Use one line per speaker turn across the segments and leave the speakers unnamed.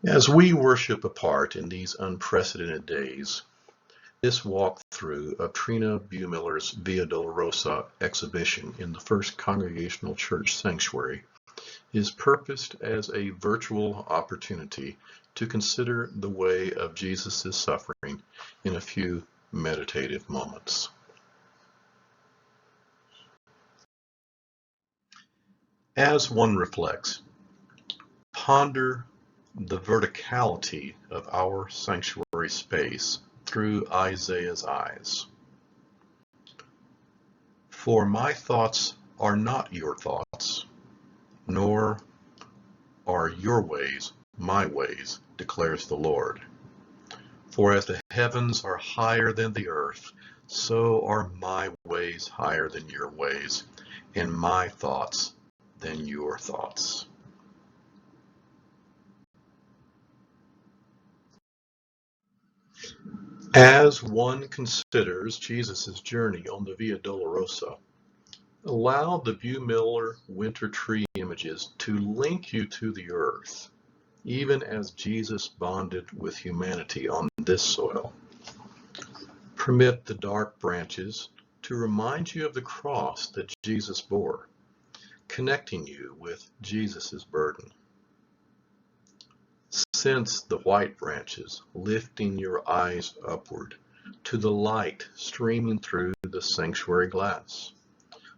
As we worship apart in these unprecedented days, this walkthrough of Trina Buemiller's Via Dolorosa exhibition in the First Congregational Church Sanctuary is purposed as a virtual opportunity to consider the way of Jesus' suffering in a few meditative moments. As one reflects, ponder the verticality of our sanctuary space through Isaiah's eyes. For my thoughts are not your thoughts, nor are your ways my ways, declares the Lord. For as the heavens are higher than the earth, so are my ways higher than your ways, and my thoughts than your thoughts. As one considers Jesus' journey on the Via Dolorosa, allow the Buemiller winter tree images to link you to the earth, even as Jesus bonded with humanity on this soil. Permit the dark branches to remind you of the cross that Jesus bore, connecting you with Jesus' burden. Sense the white branches lifting your eyes upward to the light streaming through the sanctuary glass,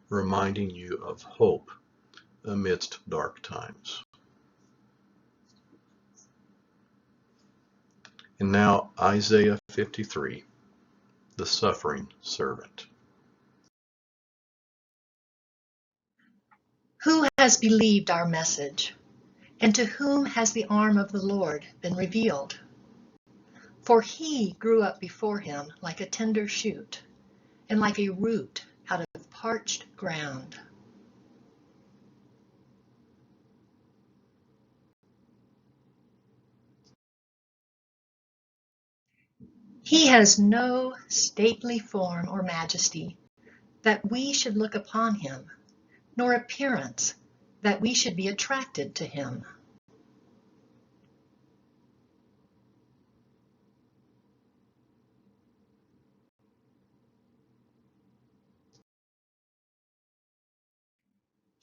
reminding you of hope amidst dark times. And now Isaiah 53, the suffering servant.
Who has believed our message? And to whom has the arm of the Lord been revealed? For he grew up before him like a tender shoot, and like a root out of parched ground. He has no stately form or majesty, that we should look upon him, nor appearance, that we should be attracted to him.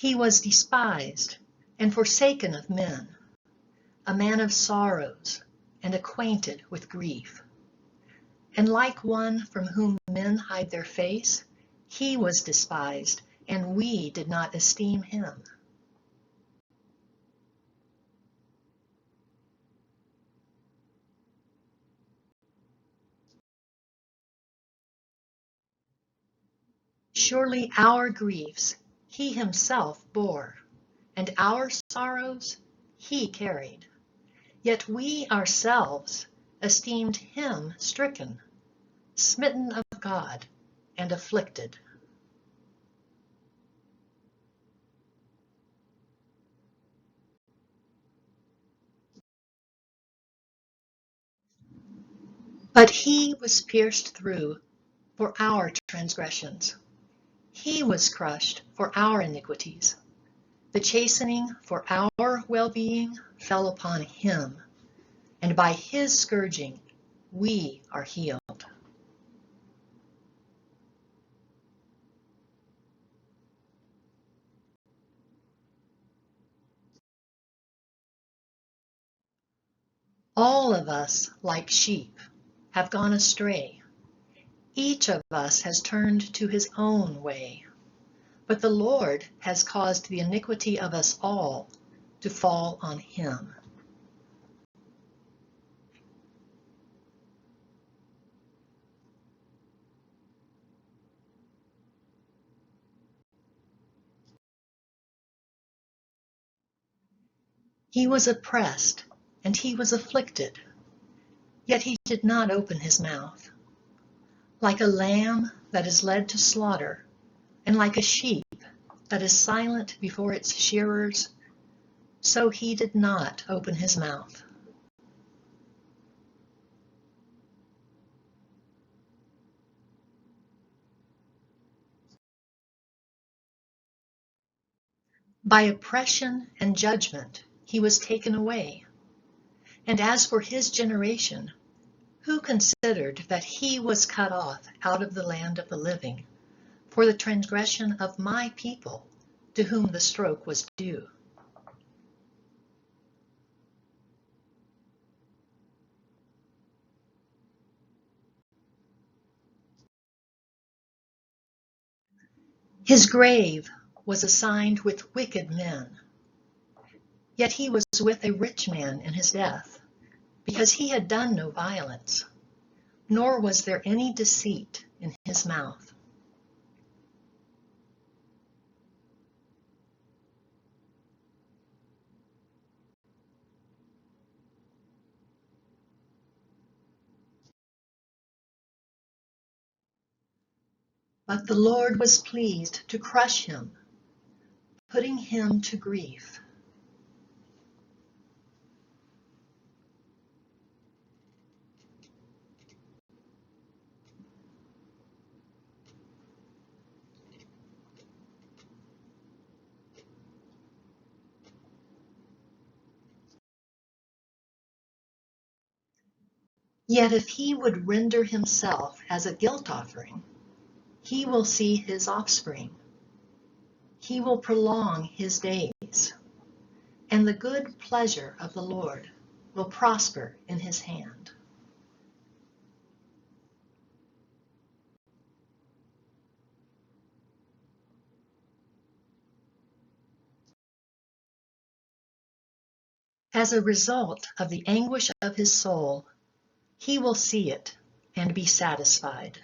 He was despised and forsaken of men, a man of sorrows and acquainted with grief. And like one from whom men hide their face, he was despised, and we did not esteem him. Surely our griefs he himself bore, and our sorrows he carried. Yet we ourselves esteemed him stricken, smitten of God, and afflicted. But he was pierced through for our transgressions. He was crushed for our iniquities. The chastening for our well-being fell upon him, and by his scourging we are healed. All of us, like sheep, have gone astray. Each of us has turned to his own way. But the Lord has caused the iniquity of us all to fall on him. He was oppressed and he was afflicted, yet he did not open his mouth. Like a lamb that is led to slaughter, and like a sheep that is silent before its shearers, so he did not open his mouth. By oppression and judgment he was taken away. And as for his generation, who considered that he was cut off out of the land of the living for the transgression of my people, to whom the stroke was due? His grave was assigned with wicked men, yet he was with a rich man in his death, because he had done no violence, nor was there any deceit in his mouth. But the Lord was pleased to crush him, putting him to grief. Yet if he would render himself as a guilt offering, he will see his offspring. He will prolong his days, and the good pleasure of the Lord will prosper in his hand. As a result of the anguish of his soul, he will see it and be satisfied.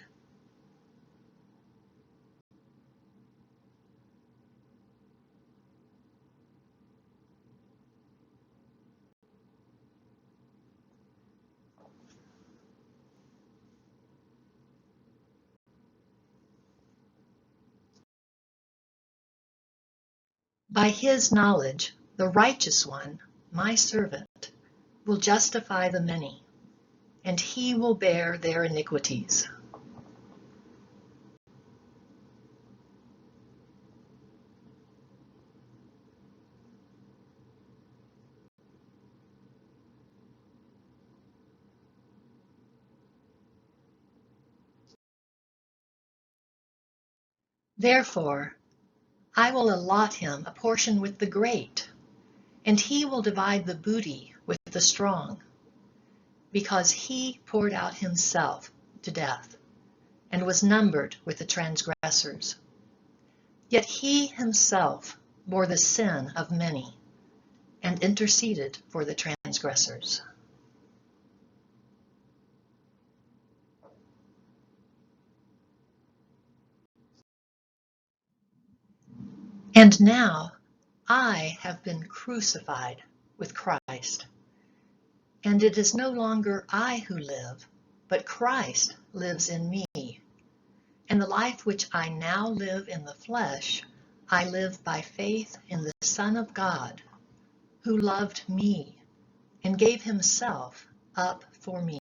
By his knowledge, the righteous one, my servant, will justify the many, and he will bear their iniquities. Therefore, I will allot him a portion with the great, and he will divide the booty with the strong, because he poured out himself to death, and was numbered with the transgressors. Yet he himself bore the sin of many, and interceded for the transgressors. And now I have been crucified with Christ, and it is no longer I who live, but Christ lives in me. And the life which I now live in the flesh, I live by faith in the Son of God, who loved me and gave himself up for me.